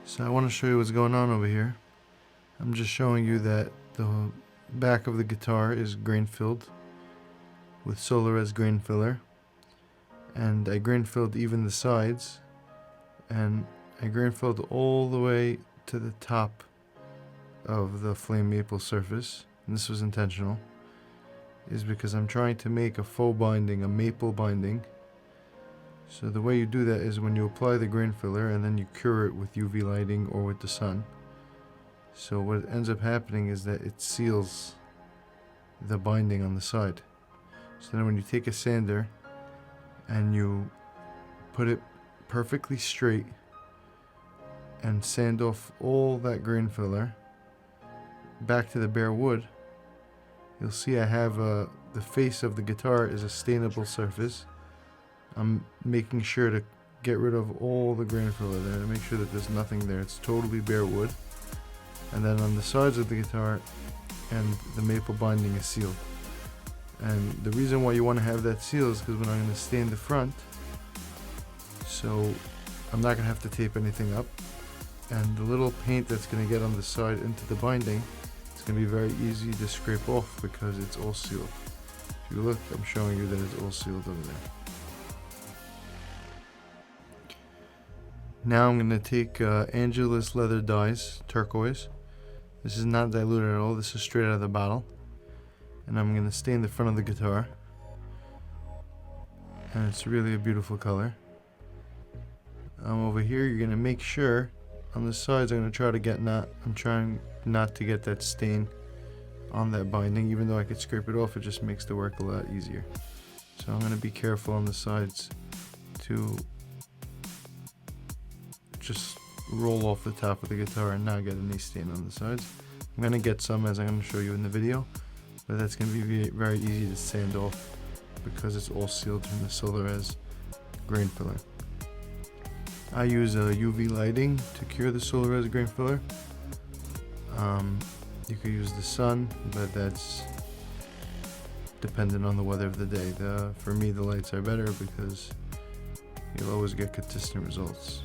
So I want to show you what's going on over here. I'm just showing you that the back of the guitar is grain filled with Solarez grain filler, and I grain filled even the sides, and I grain filled all the way to the top of the flame maple surface, and this was intentional, is because I'm trying to make a faux binding, a maple binding. So the way you do that is when you apply the grain filler and then you cure it with UV lighting or with the sun. So what ends up happening is that it seals the binding on the side. So then when you take a sander and you put it perfectly straight and sand off all that grain filler back to the bare wood, you'll see I have the face of the guitar is a stainable surface. I'm making sure to get rid of all the grain filler there to make sure that there's nothing there. It's totally bare wood. And then on the sides of the guitar and the maple binding is sealed. And the reason why you want to have that sealed is because when I'm going to stain the front, so I'm not going to have to tape anything up, and the little paint that's going to get on the side into the binding, it's going to be very easy to scrape off because it's all sealed. If you look, I'm showing you that it's all sealed over there. Now I'm going to take Angelus leather dyes, turquoise. This is not diluted at all, this is straight out of the bottle. And I'm going to stain the front of the guitar. And it's really a beautiful color. Over here you're going to make sure, on the sides I'm going to try to get I'm trying not to get that stain on that binding. Even though I could scrape it off, it just makes the work a lot easier. So I'm going to be careful on the sides to just roll off the top of the guitar and not get any stain on the sides. I'm going to get some, as I'm going to show you in the video, but that's going to be very easy to sand off because it's all sealed from the Solarez grain filler. I use UV lighting to cure the Solarez grain filler. You could use the sun, but that's dependent on the weather of the day. For me, the lights are better because you'll always get consistent results.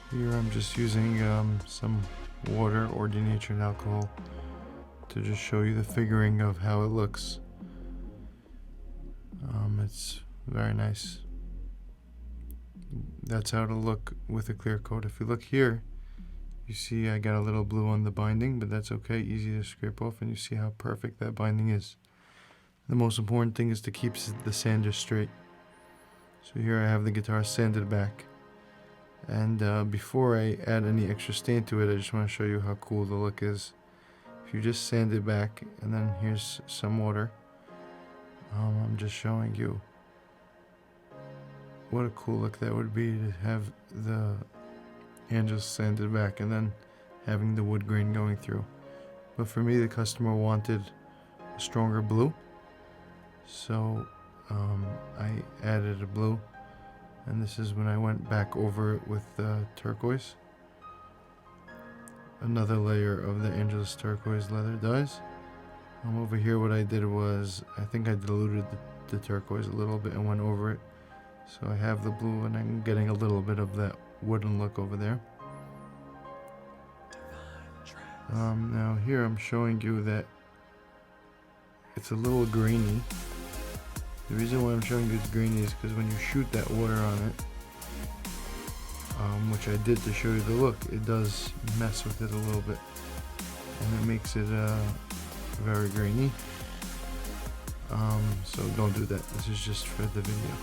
Here I'm just using some water or denatured alcohol to just show you the figuring of how it looks. It's very nice. That's how it'll look with a clear coat. If you look here, you see I got a little blue on the binding, but that's okay, easy to scrape off, and you see how perfect that binding is. The most important thing is to keep the sander straight. So here I have the guitar sanded back. And before I add any extra stain to it, I just want to show you how cool the look is. If you just sand it back, and then here's some water, I'm just showing you what a cool look that would be to have the Angelus sanded back and then having the wood grain going through. But for me, the customer wanted a stronger blue, So I added a blue, and this is when I went back over it with turquoise. Another layer of the Angelus turquoise leather dyes. Over here what I did was, I think I diluted the turquoise a little bit and went over it. So I have the blue and I'm getting a little bit of that wooden look over there. Now here I'm showing you that it's a little grainy. The reason why I'm showing you it's grainy is because when you shoot that water on it, which I did to show you the look, it does mess with it a little bit. And it makes it very grainy. So don't do that. This is just for the video.